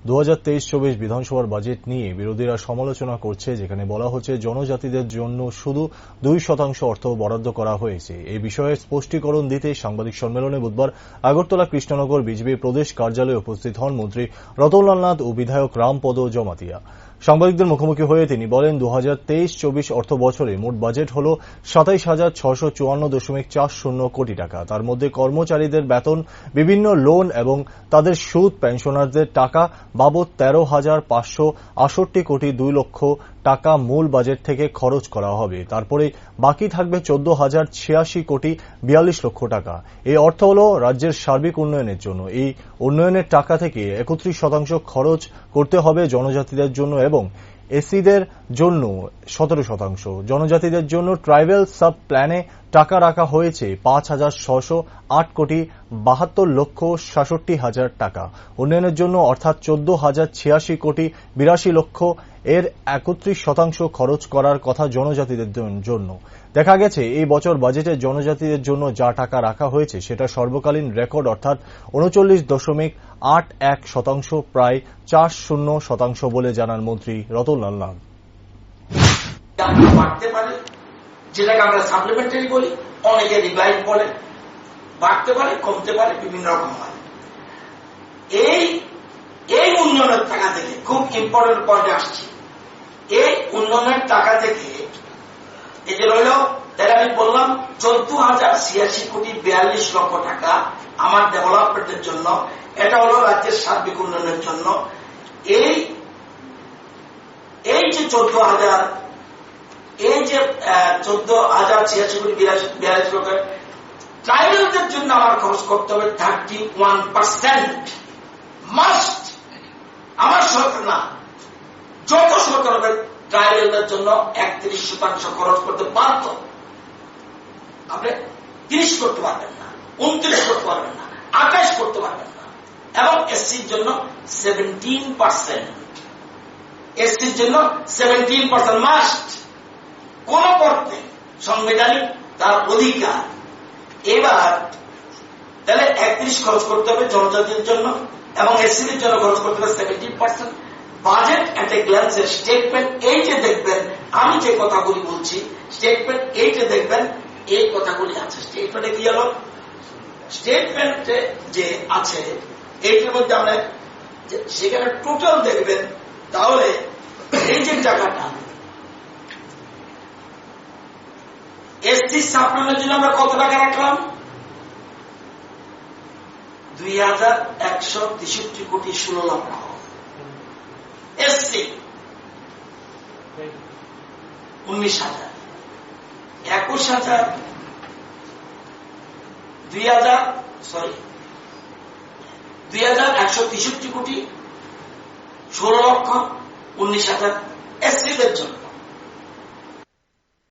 2023-24 বিধানসভার বাজেট নিয়ে বিরোধীরা সমালোচনা করছে, যেখানে বলা হচ্ছে জনজাতিদের জন্য শুধু 2% অর্থ বরাদ্দ করা হয়েছে। এই বিষয়ে স্পষ্টীকরণ দিতে সাংবাদিক সম্মেলনে বুধবার আগরতলা কৃষ্ণনগর বিজেপির প্রদেশ কার্যালয়ে উপস্থিত হন মন্ত্রী রতনলাল নাথ ও বিধায়ক রামপদ জমাতিয়া। সাংবাদিকদের মুখোমুখি হয়ে তিনি বলেন, 2023-24 অর্থ বছরে মোট বাজেট হল 27,654.40 কোটি টাকা। তার মধ্যে কর্মচারীদের বেতন, বিভিন্ন লোন এবং তাদের সুদ, পেনশনারদের টাকা বাবদ 13,568 কোটি 2 লক্ষ টাকা মূল বাজেট থেকে খরচ করা হবে। তারপরে বাকি থাকবে 14,086 কোটি 42 লক্ষ টাকা। এই অর্থ হল রাজ্যের সার্বিক উন্নয়নের জন্য। এই উন্নয়নের টাকা থেকে 31% খরচ করতে হবে জনজাতিদের জন্য এবং এসসিদের জন্য 17%। জনজাতিদের জন্য ট্রাইবাল সাব প্ল্যানে টাকা রাখা হয়েছে 5,608 কোটি 72 লক্ষ 66 হাজার টাকা। উন্নয়নের জন্য অর্থাৎ 14,086 কোটি 82 লক্ষ এর 31% খরচ করার কথা জনজাতিদের জন্য। দেখা গেছে এই বছর বাজেটে জনজাতিদের জন্য যা টাকা রাখা হয়েছে সেটা সর্বকালীন রেকর্ড, অর্থাৎ 39.81%, প্রায় 40% বলে জানান মন্ত্রী রতনলাল নাথ। বাড়তে পারে, যেটাকে আমরা সাপ্লিমেন্টারি বলি, অনেকে রিভাইভ বলে, বাড়তে পারে, কমতে পারে, বিভিন্ন রকম হয়। এই উন্নয়নের টাকা থেকে খুব ইম্পর্টেন্ট পয়েন্টে আসছি। এই উন্নয়নের টাকা থেকে এই যে রইল, তাহলে আমি বললাম 14,086 কোটি 42 লক্ষ টাকা আমার ডেভেলপমেন্টের জন্য। এটা হলো রাজ্যের সার্বিক উন্নয়নের জন্য। এই যে 14,086 কোটি 42 লক্ষ ট্রাইবালদের জন্য আমার খরচ করতে হবে 31%। মাস্ট। আমার সরকার না, যত সরকার হবে ট্রাইবালদের জন্য 31% খরচ করতে বাধ্য। আপনি 30 করতে পারবেন না, 29 করতে পারবেন না, 28 করতে পারবেন না। এবং এসসির জন্য 17%। এসসির জন্য 17% মাস্ট। কোন পথে সাংবিধানিক তার অধিকার। এবার তাহলে 31 খরচ করতে হবে জনজাতির জন্য এবং এসসির জন্য খরচ করতে হবে 17%। বাজেট এট এ গ্ল্যান্সের স্টেটমেন্ট এইটে দেখবেন, আমি যে কথাগুলি বলছি স্টেটমেন্ট এইটে দেখবেন এই কথাগুলি আছে। স্টেটমেন্টে কি হলো, স্টেটমেন্টে যে আছে এইটার মধ্যে আমরা সেখানে টোটাল দেখবেন, তাহলে এই যে টাকাটা এসসি সাপ্লামেন্টের জন্য আমরা কত টাকা রাখলাম? 2,163 কোটি 16 লক্ষ। এসসি 19,000, 21,000, 2,163 কোটি 16 লক্ষ 19,000 এসসিদের জন্য।